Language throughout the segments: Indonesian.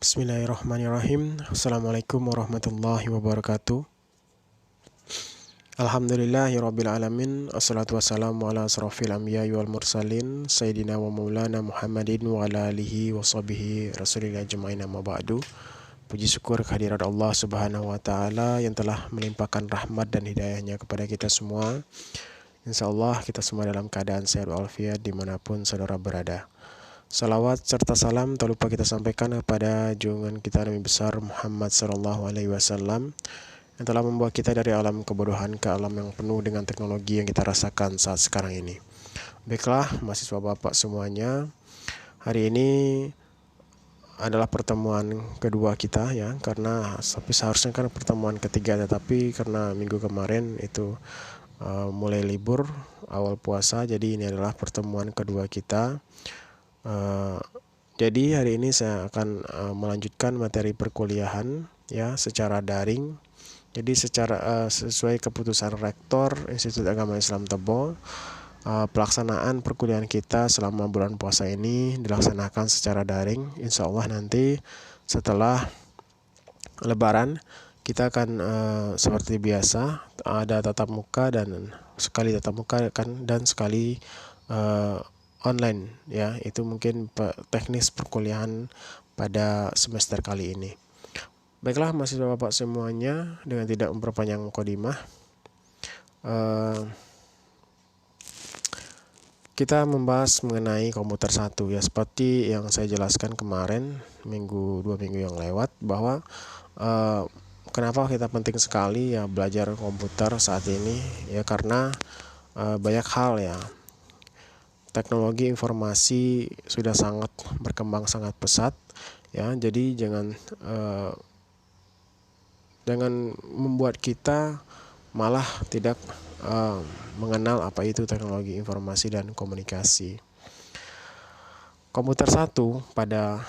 Bismillahirrahmanirrahim. Assalamualaikum warahmatullahi wabarakatuh. Alhamdulillahirabbil alamin. Assalatu wassalamu ala asrofil anbiya'i wal mursalin Sayyidina wa maulana Muhammadin wa ala alihi wa sahbihi rasulillah ajma'in, amma ba'du. Puji syukur kehadirat Allah subhanahu wa ta'ala yang telah melimpahkan rahmat dan hidayahnya kepada kita semua. InsyaAllah kita semua dalam keadaan sehat walafiat dimanapun saudara berada. Salawat serta salam tak lupa kita sampaikan kepada junjungan kita Nabi besar Muhammad sallallahu alaihi wasallam yang telah membawa kita dari alam kebodohan ke alam yang penuh dengan teknologi yang kita rasakan saat sekarang ini. Baiklah mahasiswa Bapak semuanya, hari ini adalah pertemuan kedua kita ya, karena tapi seharusnya kan pertemuan ketiga, tetapi karena minggu kemarin itu mulai libur awal puasa, jadi ini adalah pertemuan kedua kita. Jadi hari ini saya akan melanjutkan materi perkuliahan ya secara daring. Jadi secara sesuai keputusan Rektor Institut Agama Islam Tebo, pelaksanaan perkuliahan kita selama bulan puasa ini dilaksanakan secara daring. Insya Allah nanti setelah Lebaran kita akan seperti biasa ada tatap muka, dan sekali tatap muka dan sekali online ya. Itu mungkin teknis perkuliahan pada semester kali ini. Baiklah mahasiswa Bapak semuanya, dengan tidak memperpanjang mukadimah, kita membahas mengenai komputer 1 ya, seperti yang saya jelaskan kemarin dua minggu yang lewat, bahwa kenapa kita penting sekali ya belajar komputer saat ini ya, karena banyak hal ya. Teknologi informasi sudah sangat berkembang sangat pesat ya, jadi jangan membuat kita malah tidak mengenal apa itu teknologi informasi dan komunikasi. Komputer 1 pada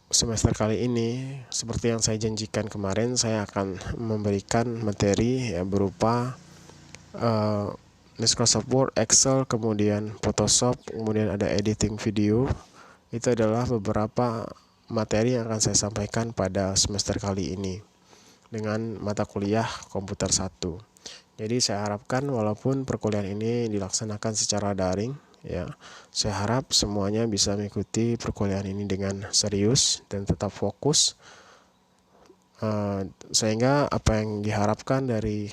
semester kali ini, seperti yang saya janjikan kemarin, saya akan memberikan materi ya berupa Microsoft Word, Excel, kemudian Photoshop, kemudian ada editing video. Itu adalah beberapa materi yang akan saya sampaikan pada semester kali ini dengan mata kuliah komputer 1. Jadi saya harapkan walaupun perkuliahan ini dilaksanakan secara daring ya, saya harap semuanya bisa mengikuti perkuliahan ini dengan serius dan tetap fokus, sehingga apa yang diharapkan dari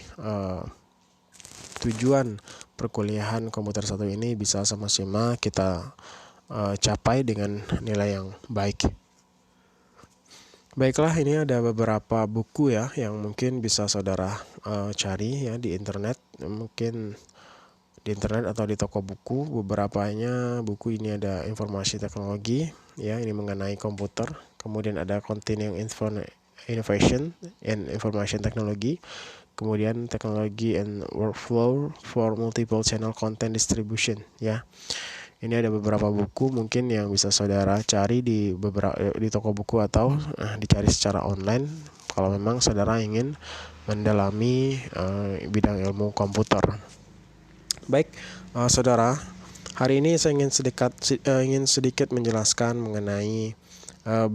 tujuan perkuliahan komputer 1 ini bisa sama-sama kita capai dengan nilai yang baik. Baiklah, ini ada beberapa buku ya yang mungkin bisa saudara cari ya di internet, mungkin di internet atau di toko buku. Beberapanya buku ini ada informasi teknologi ya, ini mengenai komputer, kemudian ada continuing innovation and information technology, kemudian teknologi and workflow for multiple channel content distribution ya. Ini ada beberapa buku mungkin yang bisa saudara cari di toko buku atau dicari secara online kalau memang saudara ingin mendalami bidang ilmu komputer. Baik, saudara, hari ini saya ingin sedikit menjelaskan mengenai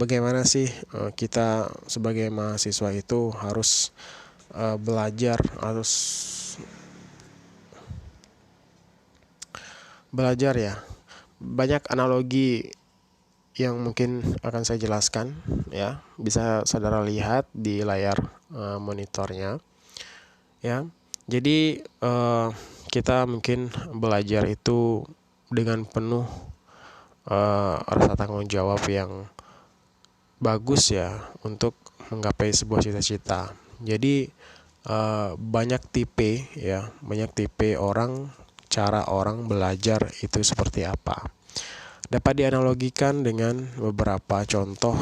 bagaimana sih kita sebagai mahasiswa itu harus belajar ya. Banyak analogi yang mungkin akan saya jelaskan ya, bisa saudara lihat di layar monitornya ya. Jadi kita mungkin belajar itu dengan penuh rasa tanggung jawab yang bagus ya untuk menggapai sebuah cita-cita. Jadi banyak tipe orang, cara orang belajar itu seperti apa. Dapat dianalogikan dengan beberapa contoh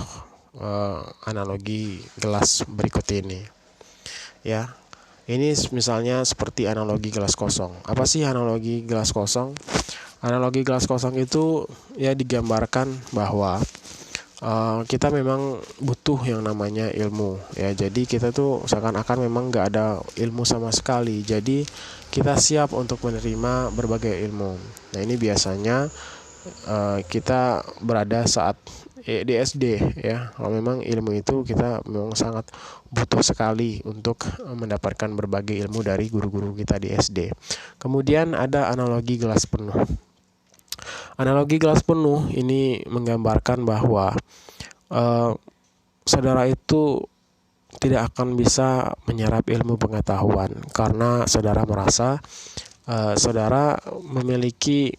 analogi gelas berikut ini. Ya. Ini misalnya seperti analogi gelas kosong. Apa sih analogi gelas kosong? Analogi gelas kosong itu ya digambarkan bahwa kita memang butuh yang namanya ilmu ya. Jadi kita tuh seakan-akan memang nggak ada ilmu sama sekali. Jadi kita siap untuk menerima berbagai ilmu. Nah ini biasanya kita berada saat di SD ya. Kalau memang ilmu itu kita memang sangat butuh sekali untuk mendapatkan berbagai ilmu dari guru-guru kita di SD. Kemudian ada analogi gelas penuh. Analogi gelas penuh ini menggambarkan bahwa saudara itu tidak akan bisa menyerap ilmu pengetahuan karena saudara merasa saudara memiliki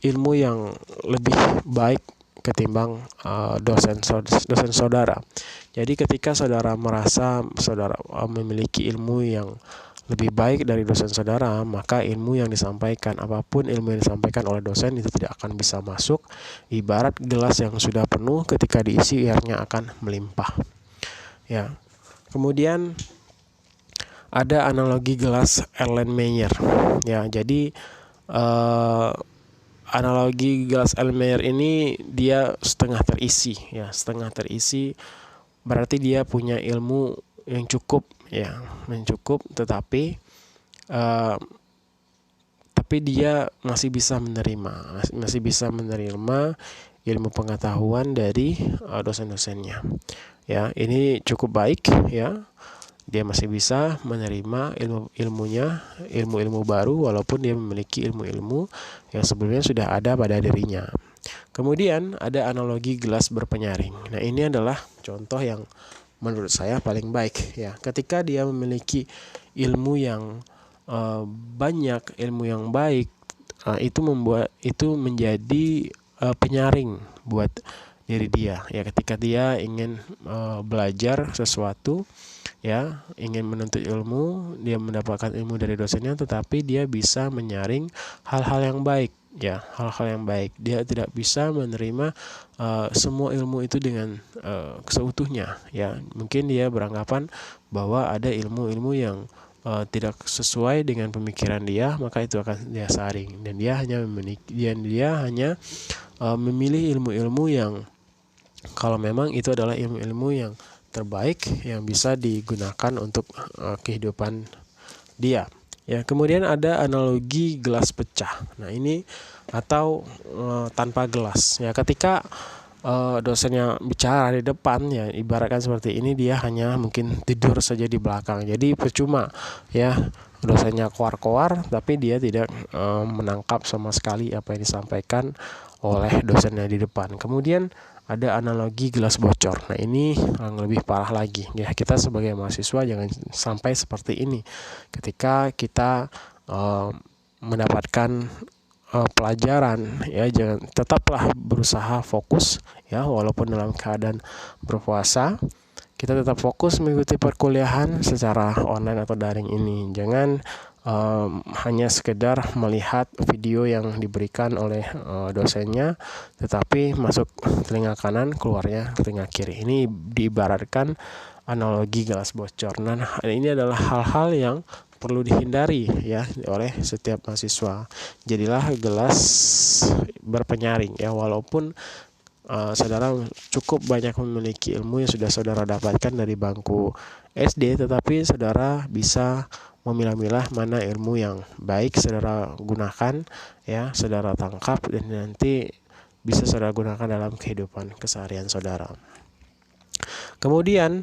ilmu yang lebih baik ketimbang dosen saudara. Jadi ketika saudara merasa saudara memiliki ilmu yang lebih baik dari dosen saudara, maka ilmu yang disampaikan, apapun ilmu yang disampaikan oleh dosen itu tidak akan bisa masuk. Ibarat gelas yang sudah penuh, ketika diisi airnya akan melimpah. Ya. Kemudian ada analogi gelas Erlenmeyer. Ya, jadi analogi gelas Erlenmeyer ini dia setengah terisi, ya, setengah terisi berarti dia punya ilmu yang cukup, ya, mencukup, tetapi dia masih bisa menerima ilmu pengetahuan dari dosen-dosennya. Ya, ini cukup baik, ya. Dia masih bisa menerima ilmu-ilmu baru walaupun dia memiliki ilmu-ilmu yang sebelumnya sudah ada pada dirinya. Kemudian ada analogi gelas berpenyaring. Nah, ini adalah contoh yang menurut saya paling baik, ya. Ketika dia memiliki ilmu yang banyak, ilmu yang baik, itu menjadi penyaring buat diri dia, ya. Ketika dia ingin belajar sesuatu, ya, ingin menuntut ilmu, dia mendapatkan ilmu dari dosennya, tetapi dia bisa menyaring hal-hal yang baik, ya, hal-hal yang baik. Dia tidak bisa menerima semua ilmu itu dengan seutuhnya, ya. Mungkin dia beranggapan bahwa ada ilmu-ilmu yang tidak sesuai dengan pemikiran dia, maka itu akan dia saring, dan dia hanya memilih ilmu-ilmu yang kalau memang itu adalah ilmu-ilmu yang terbaik yang bisa digunakan untuk kehidupan dia. Ya, kemudian ada analogi gelas pecah. Nah, ini atau tanpa gelas. Ya, ketika dosennya bicara di depan, ya, ibaratkan seperti ini, dia hanya mungkin tidur saja di belakang. Jadi percuma, ya, dosennya koar-koar tapi dia tidak menangkap sama sekali apa yang disampaikan oleh dosennya di depan. Kemudian ada analogi gelas bocor. Nah, ini yang lebih parah lagi, ya. Kita sebagai mahasiswa jangan sampai seperti ini ketika kita mendapatkan pelajaran, ya. Tetaplah berusaha fokus, ya, walaupun dalam keadaan berpuasa. Kita tetap fokus mengikuti perkuliahan secara online atau daring ini. Jangan hanya sekedar melihat video yang diberikan oleh dosennya, tetapi masuk telinga kanan, keluarnya telinga kiri. Ini diibaratkan analogi gelas bocor. Nah, ini adalah hal-hal yang perlu dihindari, ya, oleh setiap mahasiswa. Jadilah gelas berpenyaring, ya, walaupun saudara cukup banyak memiliki ilmu yang sudah saudara dapatkan dari bangku SD, tetapi saudara bisa memilah-milah mana ilmu yang baik saudara gunakan, ya, saudara tangkap, dan nanti bisa saudara gunakan dalam kehidupan keseharian saudara. Kemudian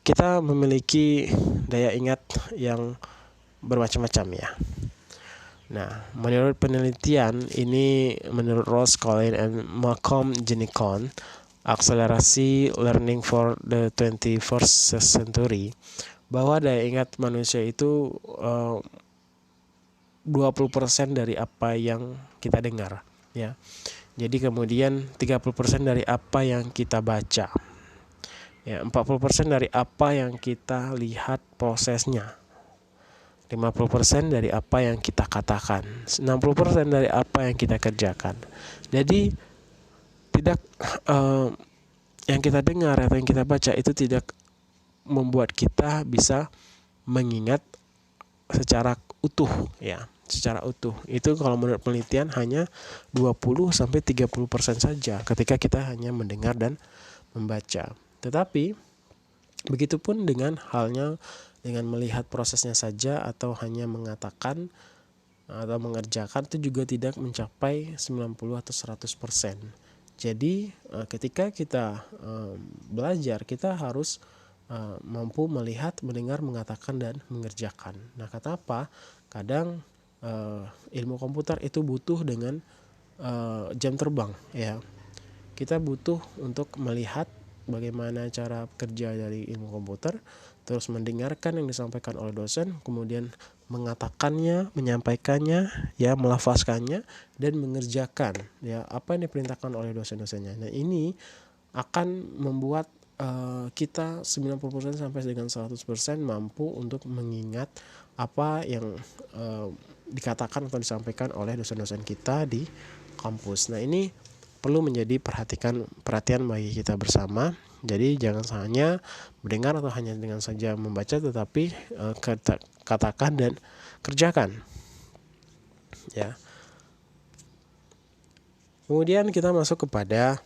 kita memiliki daya ingat yang bermacam-macam, ya. Nah, menurut penelitian ini, menurut Ross Collins and Malcolm Jennicon, akselerasi learning for the 21st century, bahwa daya ingat manusia itu 20% dari apa yang kita dengar, ya. Jadi kemudian 30% dari apa yang kita baca, ya, 40% dari apa yang kita lihat prosesnya, 50% dari apa yang kita katakan, 60% dari apa yang kita kerjakan. Jadi tidak yang kita dengar atau yang kita baca itu tidak membuat kita bisa mengingat secara utuh, ya, secara utuh. Itu kalau menurut penelitian hanya 20-30% saja ketika kita hanya mendengar dan membaca. Tetapi begitupun dengan halnya dengan melihat prosesnya saja atau hanya mengatakan atau mengerjakan, itu juga tidak mencapai 90 atau 100%. Jadi ketika kita belajar, kita harus mampu melihat, mendengar, mengatakan, dan mengerjakan. Nah, kata apa? Kadang ilmu komputer itu butuh dengan jam terbang, ya. Kita butuh untuk melihat bagaimana cara kerja dari ilmu komputer, terus mendengarkan yang disampaikan oleh dosen, kemudian mengatakannya, menyampaikannya, ya, melafazkannya, dan mengerjakan, ya, apa yang diperintahkan oleh dosen-dosennya. Nah, ini akan membuat kita 90% sampai dengan 100% mampu untuk mengingat apa yang dikatakan atau disampaikan oleh dosen-dosen kita di kampus. Nah, ini perlu menjadi perhatian bagi kita bersama. Jadi jangan hanya mendengar atau hanya dengan saja membaca, tetapi katakan dan kerjakan, ya. Kemudian kita masuk kepada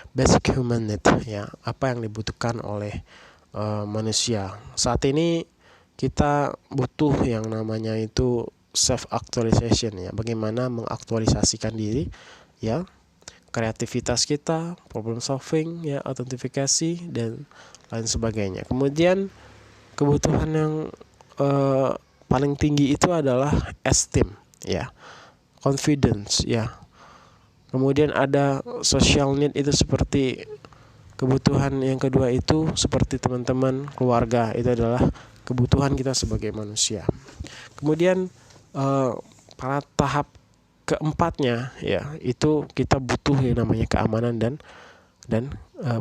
basic human need, ya, apa yang dibutuhkan oleh manusia. Saat ini kita butuh yang namanya itu self actualization, ya, bagaimana mengaktualisasikan diri, ya, kreativitas kita, problem solving, ya, autentifikasi, dan lain sebagainya. Kemudian kebutuhan yang paling tinggi itu adalah esteem, ya, confidence, ya. Kemudian ada social need, itu seperti kebutuhan yang kedua itu seperti teman-teman, keluarga, itu adalah kebutuhan kita sebagai manusia. Kemudian pada tahap keempatnya, ya, itu kita butuh yang namanya keamanan dan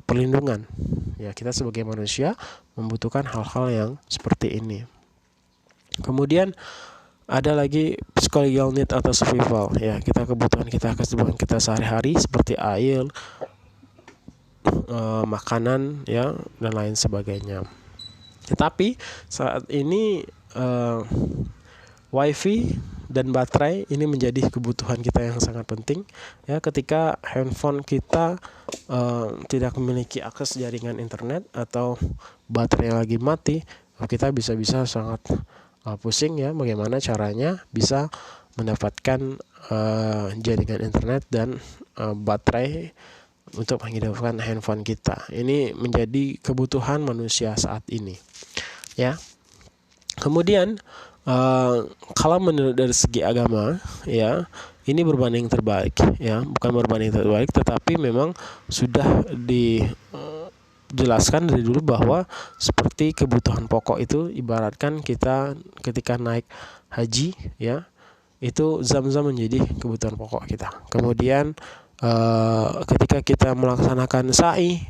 perlindungan. Ya, kita sebagai manusia membutuhkan hal-hal yang seperti ini. Kemudian ada lagi psychological need atau survival, ya, kebutuhan kita sehari-hari seperti air, makanan, ya, dan lain sebagainya. Tetapi saat ini wifi dan baterai ini menjadi kebutuhan kita yang sangat penting, ya. Ketika handphone kita tidak memiliki akses jaringan internet atau baterai lagi mati, kita bisa sangat pusing, ya, bagaimana caranya bisa mendapatkan jaringan internet dan baterai untuk menghidupkan handphone kita. Ini menjadi kebutuhan manusia saat ini, ya. Kemudian kalau menurut dari segi agama, ya, ini berbanding terbalik, ya, bukan berbanding terbalik, tetapi memang sudah dijelaskan dari dulu bahwa seperti kebutuhan pokok itu, ibaratkan kita ketika naik haji, ya, itu zam-zam menjadi kebutuhan pokok kita. Kemudian ketika kita melaksanakan sa'i,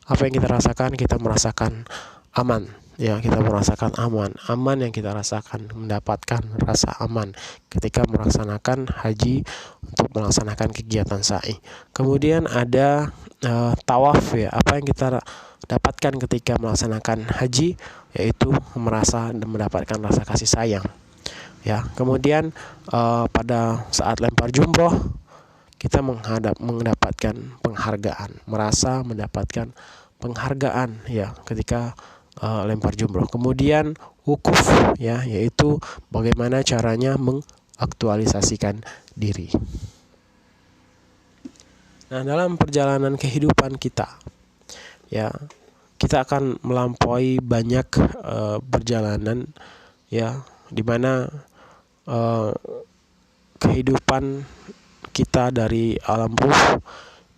apa yang kita rasakan? Kita merasakan aman, ya, kita merasakan aman yang kita rasakan, mendapatkan rasa aman ketika melaksanakan haji untuk melaksanakan kegiatan sa'i. Kemudian ada tawaf, ya, apa yang kita dapatkan ketika melaksanakan haji, yaitu merasa dan mendapatkan rasa kasih sayang, ya. Kemudian pada saat lempar jumroh kita mendapatkan penghargaan, merasa mendapatkan penghargaan, ya, ketika lempar jumroh. Kemudian wukuf, ya, yaitu bagaimana caranya mengaktualisasikan diri. Nah, dalam perjalanan kehidupan kita, ya, kita akan melampaui banyak perjalanan, ya, di mana kehidupan kita dari alam ruh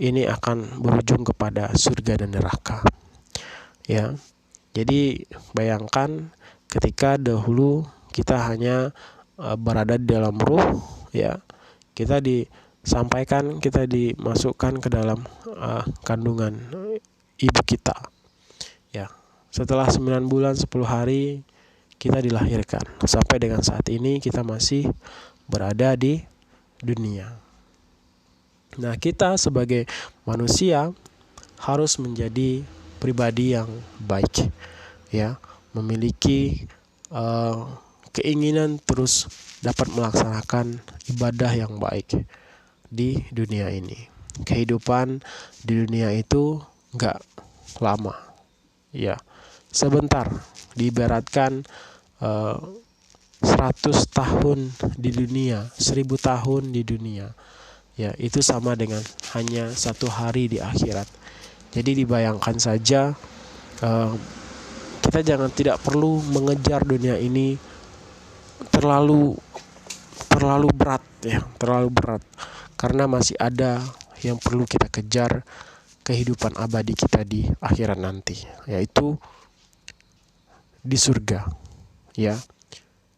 ini akan berujung kepada surga dan neraka, ya. Jadi bayangkan ketika dahulu kita hanya berada di dalam ruh, ya, kita disampaikan, kita dimasukkan ke dalam kandungan ibu kita, ya. Setelah 9 bulan 10 hari kita dilahirkan. Sampai dengan saat ini kita masih berada di dunia. Nah, kita sebagai manusia harus menjadi pribadi yang baik, ya, memiliki keinginan terus dapat melaksanakan ibadah yang baik di dunia ini. Kehidupan di dunia itu enggak lama, ya, sebentar. Diibaratkan 100 tahun di dunia, 1000 tahun di dunia, ya itu sama dengan hanya satu hari di akhirat. Jadi dibayangkan saja, kita tidak perlu mengejar dunia ini terlalu berat ya, terlalu berat, karena masih ada yang perlu kita kejar, kehidupan abadi kita di akhirat nanti, yaitu di surga. Ya,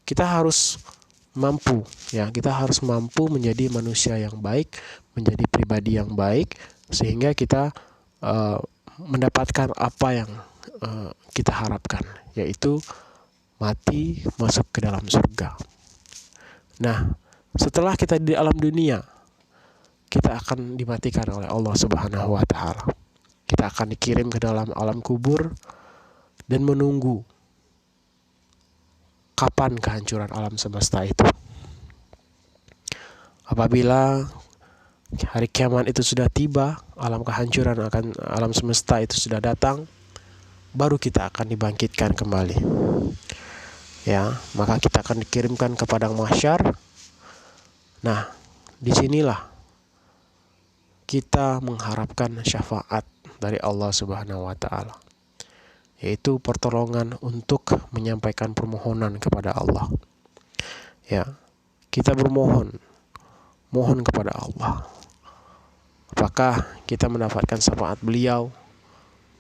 kita harus mampu menjadi manusia yang baik, menjadi pribadi yang baik, sehingga kita mendapatkan apa yang kita harapkan, yaitu mati masuk ke dalam surga. Nah, setelah kita di alam dunia, kita akan dimatikan oleh Allah Subhanahu wa Ta'ala. Kita akan dikirim ke dalam alam kubur dan menunggu kapan kehancuran alam semesta itu. Apabila hari kiamat itu sudah tiba, alam kehancuran alam semesta itu sudah datang, baru kita akan dibangkitkan kembali. Ya, maka kita akan dikirimkan ke padang mahsyar. Nah, disinilah kita mengharapkan syafaat dari Allah Subhanahu wa Ta'ala, yaitu pertolongan untuk menyampaikan permohonan kepada Allah. Ya, kita mohon kepada Allah. Apakah kita mendapatkan syafaat beliau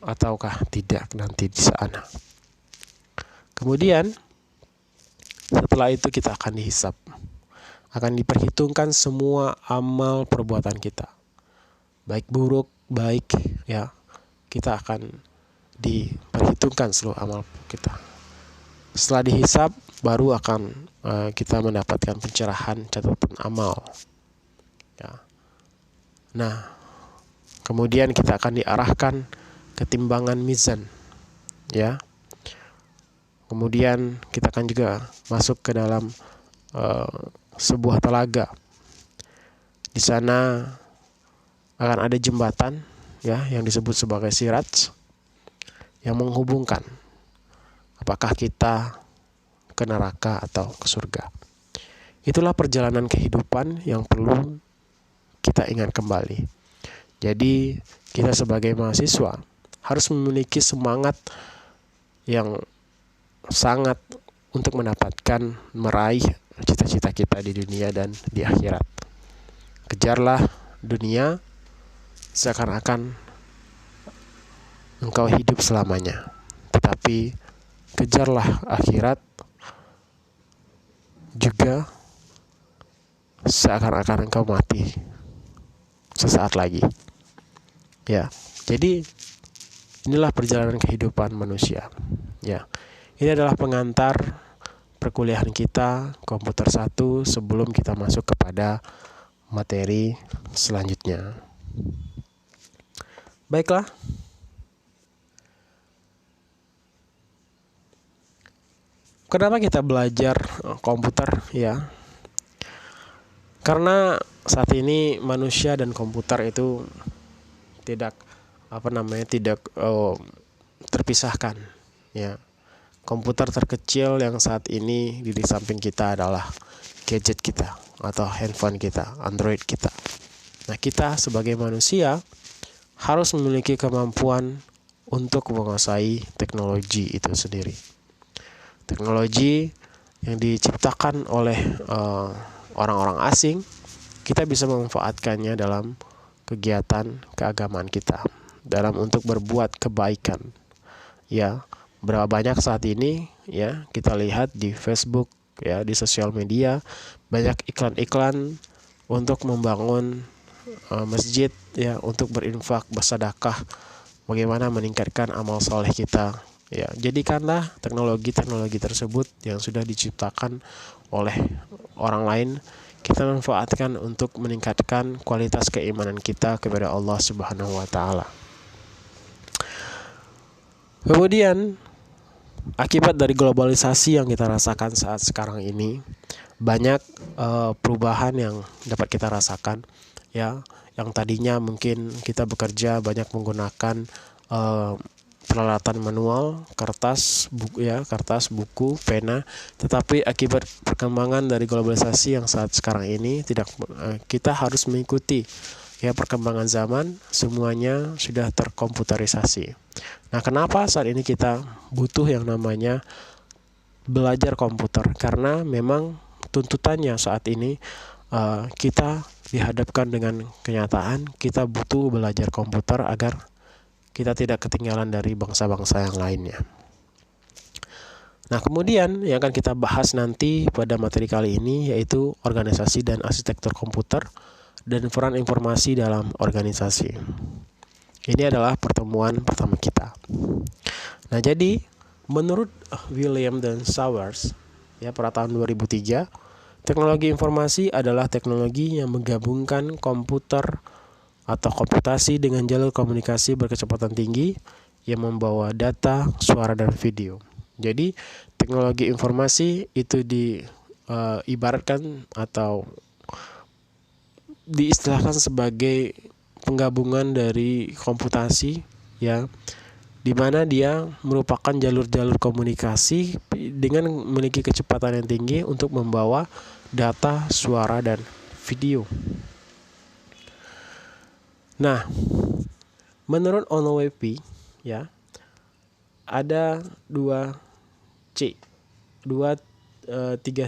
ataukah tidak nanti di sana. Kemudian setelah itu kita akan dihisab. Akan diperhitungkan semua amal perbuatan kita. Baik buruk, baik, ya. Kita akan diperhitungkan seluruh amal kita. Setelah dihisab, baru akan kita mendapatkan pencerahan catatan amal. Ya. Nah, kemudian kita akan diarahkan ke timbangan mizan. Ya. Kemudian kita akan juga masuk ke dalam sebuah telaga. Di sana akan ada jembatan, ya, yang disebut sebagai sirat, yang menghubungkan apakah kita ke neraka atau ke surga. Itulah perjalanan kehidupan yang perlu kita ingat kembali. Jadi kita sebagai mahasiswa harus memiliki semangat yang sangat untuk mendapatkan, meraih cita-cita kita di dunia dan di akhirat. Kejarlah dunia seakan-akan engkau hidup selamanya, tetapi kejarlah akhirat juga seakan-akan engkau mati sesaat lagi. Ya, jadi inilah perjalanan kehidupan manusia. Ya, ini adalah pengantar perkuliahan kita komputer 1 sebelum kita masuk kepada materi selanjutnya. Baiklah. Kenapa kita belajar komputer, ya? Karena saat ini manusia dan komputer itu tidak terpisahkan, ya. Komputer terkecil yang saat ini di samping kita adalah gadget kita atau handphone kita, Android kita. Nah, kita sebagai manusia harus memiliki kemampuan untuk menguasai teknologi itu sendiri. Teknologi yang diciptakan oleh orang-orang asing, kita bisa memanfaatkannya dalam kegiatan keagamaan kita, dalam untuk berbuat kebaikan. Ya, berapa banyak saat ini, ya, kita lihat di Facebook, ya, di sosial media banyak iklan-iklan untuk membangun masjid, ya, untuk berinfak, bersedekah, bagaimana meningkatkan amal soleh kita. Ya, jadikanlah teknologi tersebut yang sudah diciptakan oleh orang lain, kita manfaatkan untuk meningkatkan kualitas keimanan kita kepada Allah Subhanahu wa Ta'ala. Kemudian akibat dari globalisasi yang kita rasakan saat sekarang ini, banyak perubahan yang dapat kita rasakan, ya. Yang tadinya mungkin kita bekerja banyak menggunakan peralatan manual, kertas, buku, pena. Tetapi akibat perkembangan dari globalisasi yang saat sekarang ini, kita harus mengikuti perkembangan zaman. Semuanya sudah terkomputerisasi. Nah, kenapa saat ini kita butuh yang namanya belajar komputer? Karena memang tuntutannya saat ini kita dihadapkan dengan kenyataan kita butuh belajar komputer agar kita tidak ketinggalan dari bangsa-bangsa yang lainnya. Nah, kemudian yang akan kita bahas nanti pada materi kali ini yaitu organisasi dan arsitektur komputer dan peran informasi dalam organisasi. Ini adalah pertemuan pertama kita. Nah, jadi menurut William dan Sowers pada tahun 2003, teknologi informasi adalah teknologi yang menggabungkan komputer atau komputasi dengan jalur komunikasi berkecepatan tinggi yang membawa data, suara, dan video. Jadi teknologi informasi itu diibaratkan atau diistilahkan sebagai penggabungan dari komputasi di mana dia merupakan jalur-jalur komunikasi dengan memiliki kecepatan yang tinggi untuk membawa data, suara, dan video. Nah, menurut Onowepy ada 3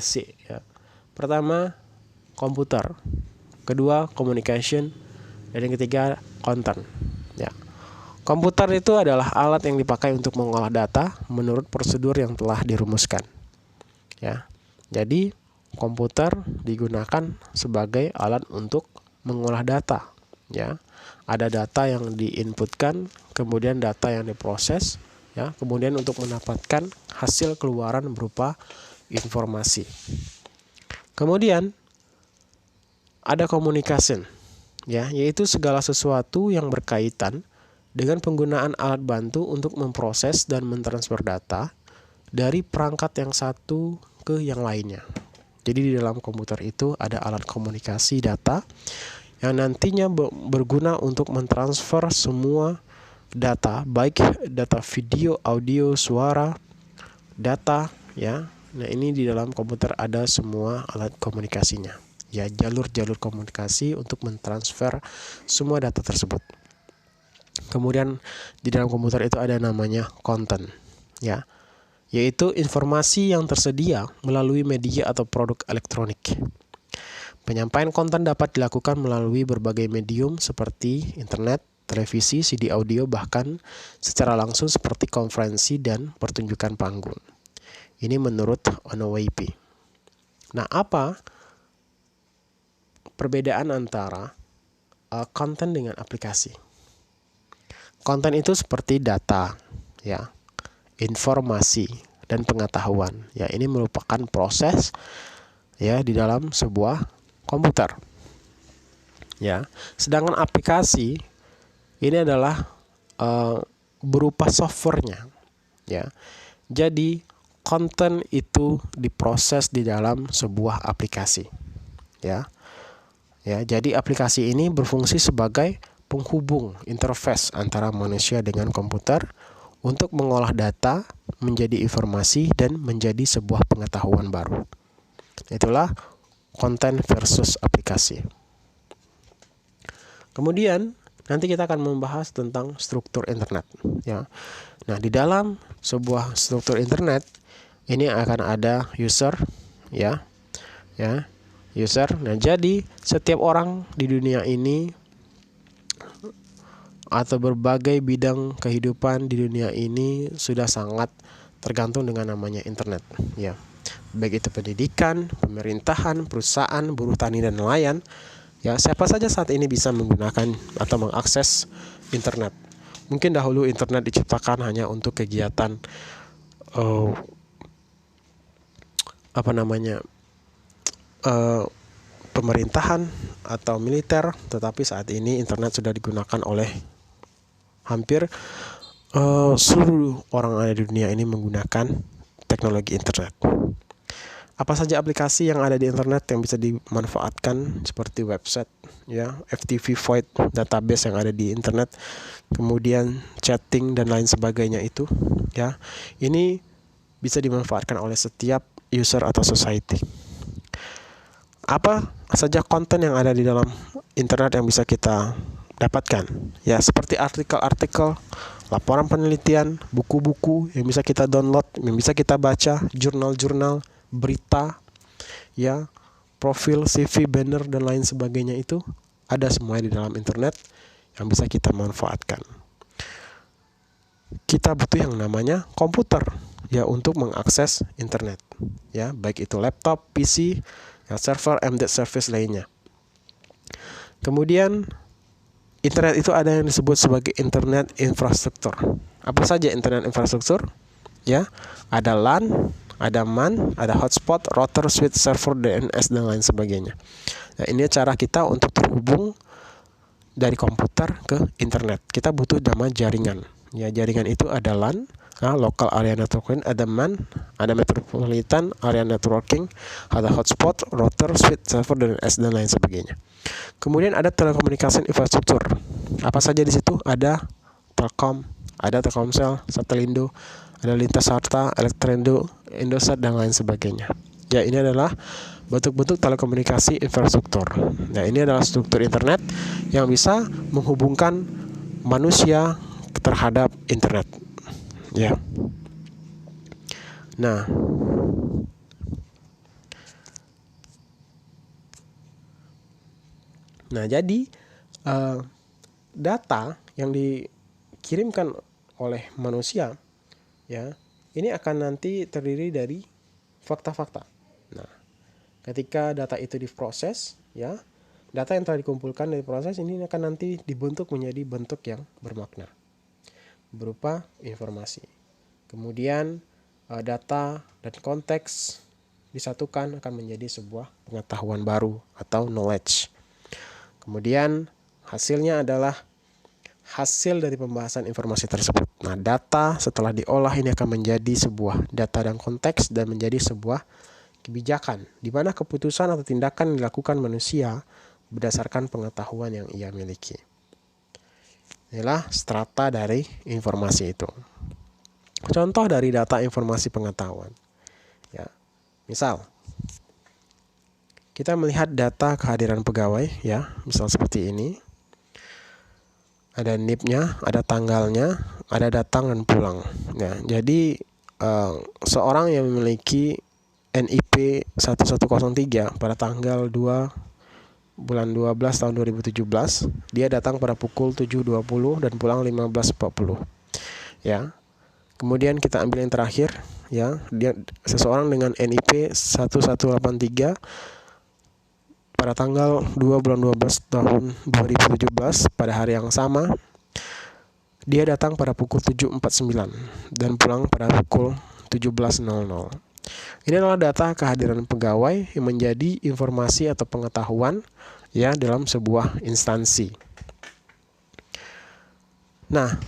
C. Pertama, komputer. Kedua, communication. Dan yang ketiga, content. Komputer itu adalah alat yang dipakai untuk mengolah data menurut prosedur yang telah dirumuskan. Jadi, komputer digunakan sebagai alat untuk mengolah data. Ada data yang diinputkan, kemudian data yang diproses, kemudian untuk mendapatkan hasil keluaran berupa informasi. Kemudian ada communication, yaitu segala sesuatu yang berkaitan dengan penggunaan alat bantu untuk memproses dan mentransfer data dari perangkat yang satu ke yang lainnya. Jadi di dalam komputer itu ada alat komunikasi data yang nantinya berguna untuk mentransfer semua data, baik data video, audio, suara, data, Nah, ini di dalam komputer ada semua alat komunikasinya. Jalur-jalur komunikasi untuk mentransfer semua data tersebut. Kemudian di dalam komputer itu ada namanya content, yaitu informasi yang tersedia melalui media atau produk elektronik. Penyampaian konten dapat dilakukan melalui berbagai medium seperti internet, televisi, CD audio, bahkan secara langsung seperti konferensi dan pertunjukan panggung. Ini menurut Onowepy. Nah, apa perbedaan antara konten dengan aplikasi? Konten itu seperti data, informasi, dan pengetahuan. Ini merupakan proses di dalam sebuah komputer. Sedangkan aplikasi ini adalah berupa softwarenya. Jadi konten itu diproses di dalam sebuah aplikasi. Jadi aplikasi ini berfungsi sebagai penghubung interface antara manusia dengan komputer untuk mengolah data menjadi informasi dan menjadi sebuah pengetahuan baru. Itulah konten versus aplikasi. Kemudian nanti kita akan membahas tentang struktur internet. Nah, di dalam sebuah struktur internet ini akan ada user, user. Nah, jadi setiap orang di dunia ini atau berbagai bidang kehidupan di dunia ini sudah sangat tergantung dengan namanya internet. Baik itu pendidikan, pemerintahan, perusahaan, buruh tani, dan nelayan. Siapa saja saat ini bisa menggunakan atau mengakses internet. Mungkin dahulu internet diciptakan hanya untuk kegiatan pemerintahan atau militer, tetapi saat ini internet sudah digunakan oleh hampir seluruh orang ada di dunia ini menggunakan teknologi internet. Apa saja aplikasi yang ada di internet yang bisa dimanfaatkan seperti website, ya, FTP Void database yang ada di internet, kemudian chatting dan lain sebagainya itu, ya. Ini bisa dimanfaatkan oleh setiap user atau society. Apa saja konten yang ada di dalam internet yang bisa kita dapatkan? Ya, seperti artikel-artikel, laporan penelitian, buku-buku yang bisa kita download, yang bisa kita baca, jurnal-jurnal, berita, ya, profil, CV, banner dan lain sebagainya itu ada semua di dalam internet yang bisa kita manfaatkan. Kita butuh yang namanya komputer, ya, untuk mengakses internet, ya, baik itu laptop, PC, ya, server, embedded service lainnya. Kemudian internet itu ada yang disebut sebagai internet infrastruktur. Apa saja internet infrastruktur? Ya, ada LAN, ada MAN, ada hotspot, router, switch, server, DNS dan lain sebagainya. Nah, ini cara kita untuk terhubung dari komputer ke internet. Kita butuh nama jaringan. Ya, jaringan itu ada LAN, local area networking, ada MAN, ada metropolitan area networking, ada hotspot, router, switch, server, DNS dan lain sebagainya. Kemudian ada telekomunikasi infrastruktur. Apa saja di situ? Ada Telkom, ada Telkomsel, Satelindo, ada Lintas Harta, Elektrindo, Indosat dan lain sebagainya. Ya, ini adalah bentuk-bentuk telekomunikasi infrastruktur. Nah, ini adalah struktur internet yang bisa menghubungkan manusia terhadap internet. Ya. Nah, jadi data yang dikirimkan oleh manusia, ya, ini akan nanti terdiri dari fakta-fakta. Nah, ketika data itu diproses, ya, data yang telah dikumpulkan dari proses ini akan nanti dibentuk menjadi bentuk yang bermakna berupa informasi. Kemudian data dan konteks disatukan akan menjadi sebuah pengetahuan baru atau knowledge. Kemudian hasilnya adalah hasil dari pembahasan informasi tersebut. Nah, data setelah diolah ini akan menjadi sebuah data dan konteks dan menjadi sebuah kebijakan, di mana keputusan atau tindakan yang dilakukan manusia berdasarkan pengetahuan yang ia miliki. Inilah strata dari informasi itu. Contoh dari data informasi pengetahuan. Ya, misal kita melihat data kehadiran pegawai, ya, misal seperti ini. Ada NIP-nya, ada tanggalnya, ada datang dan pulang. Ya, jadi seorang yang memiliki NIP 1103 pada tanggal 2 bulan 12 tahun 2017, dia datang pada pukul 7.20 dan pulang 15.40. Ya. Kemudian kita ambil yang terakhir, ya, dia seseorang dengan NIP 1183 pada tanggal 2 bulan 12 tahun 2017 pada hari yang sama, dia datang pada pukul 7.49 dan pulang pada pukul 17.00. Ini adalah data kehadiran pegawai yang menjadi informasi atau pengetahuan, ya, dalam sebuah instansi. Nah,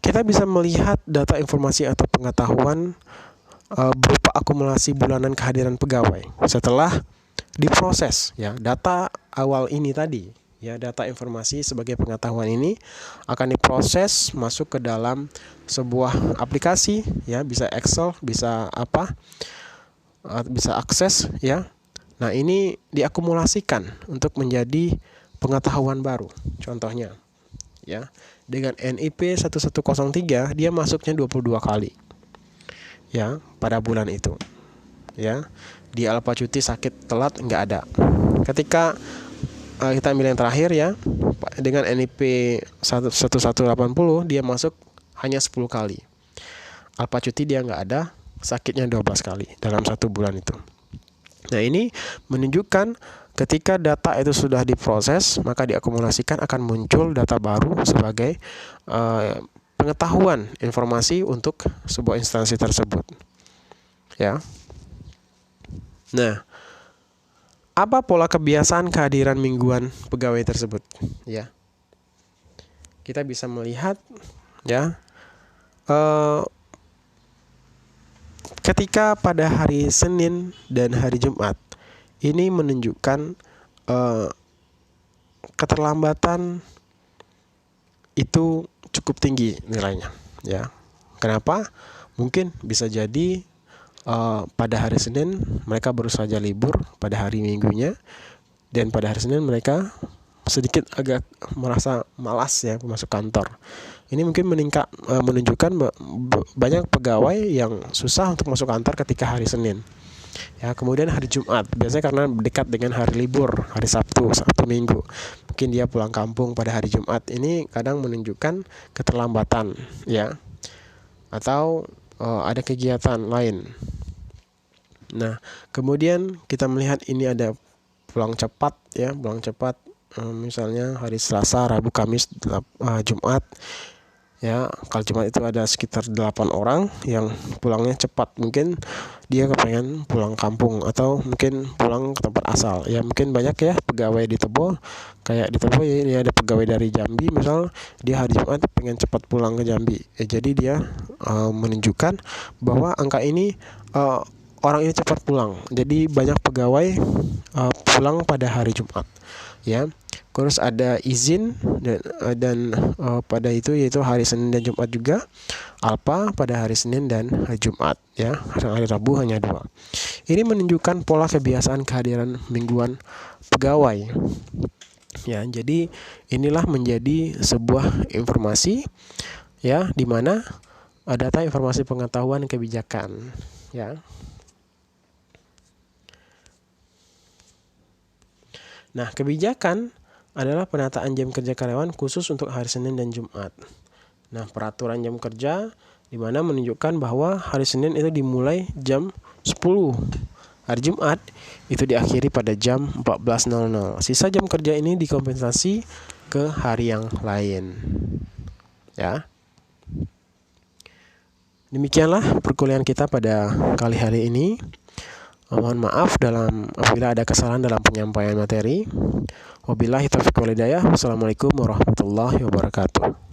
kita bisa melihat data informasi atau pengetahuan berupa akumulasi bulanan kehadiran pegawai setelah diproses, ya. Data awal ini tadi, ya, data informasi sebagai pengetahuan ini akan diproses masuk ke dalam sebuah aplikasi, ya, bisa Excel, bisa bisa akses, ya. Nah, ini diakumulasikan untuk menjadi pengetahuan baru. Contohnya, ya, dengan NIP 1103 dia masuknya 22 kali, ya, pada bulan itu, ya. Di alpha cuti sakit telat nggak ada. Ketika kita ambil yang terakhir, ya, dengan NIP 1180 dia masuk hanya 10 kali. Alpha cuti dia nggak ada, sakitnya 12 kali dalam satu bulan itu. Nah, ini menunjukkan ketika data itu sudah diproses, maka diakumulasikan akan muncul data baru sebagai pengetahuan informasi untuk sebuah instansi tersebut, ya. Nah, apa pola kebiasaan kehadiran mingguan pegawai tersebut, ya? Kita bisa melihat, ya, ketika pada hari Senin dan hari Jumat ini menunjukkan keterlambatan itu cukup tinggi nilainya, ya. Kenapa? Mungkin bisa jadi pada hari Senin mereka baru saja libur pada hari Minggunya, dan pada hari Senin mereka sedikit agak merasa malas ya masuk kantor. Ini mungkin menunjukkan banyak pegawai yang susah untuk masuk kantor ketika hari Senin. Ya, kemudian hari Jumat biasanya karena dekat dengan hari libur, hari Sabtu Minggu. Mungkin dia pulang kampung pada hari Jumat. Ini kadang menunjukkan keterlambatan, ya. Atau ada kegiatan lain. Nah, kemudian kita melihat ini ada pulang cepat, ya, pulang cepat. Misalnya hari Selasa, Rabu, Kamis, Jumat. Ya, kalau Jumat itu ada sekitar 8 orang yang pulangnya cepat. Mungkin dia kepengen pulang kampung atau mungkin pulang ke tempat asal. Ya, mungkin banyak ya pegawai di Tebo. Kayak di Tebo ya, ini ada pegawai dari Jambi, misal dia hari Jumat pengen cepat pulang ke Jambi. Jadi dia menunjukkan bahwa angka ini orang ini cepat pulang. Jadi banyak pegawai pulang pada hari Jumat. Ya. Terus ada izin dan pada itu yaitu hari Senin dan Jumat juga. Alpa pada hari Senin dan hari Jumat, ya. Hari Rabu hanya 2. Ini menunjukkan pola kebiasaan kehadiran mingguan pegawai. Ya, jadi inilah menjadi sebuah informasi, ya, di mana data informasi pengetahuan kebijakan, ya. Nah, kebijakan adalah penataan jam kerja karyawan khusus untuk hari Senin dan Jumat. Nah, peraturan jam kerja di mana menunjukkan bahwa hari Senin itu dimulai jam 10. Hari Jumat itu diakhiri pada jam 14.00. Sisa jam kerja ini dikompensasi ke hari yang lain. Ya. Demikianlah perkuliahan kita pada kali hari ini. Mohon maaf apabila ada kesalahan dalam penyampaian materi. Wabillahi taufiq wal hidayah. Wassalamualaikum warahmatullahi wabarakatuh.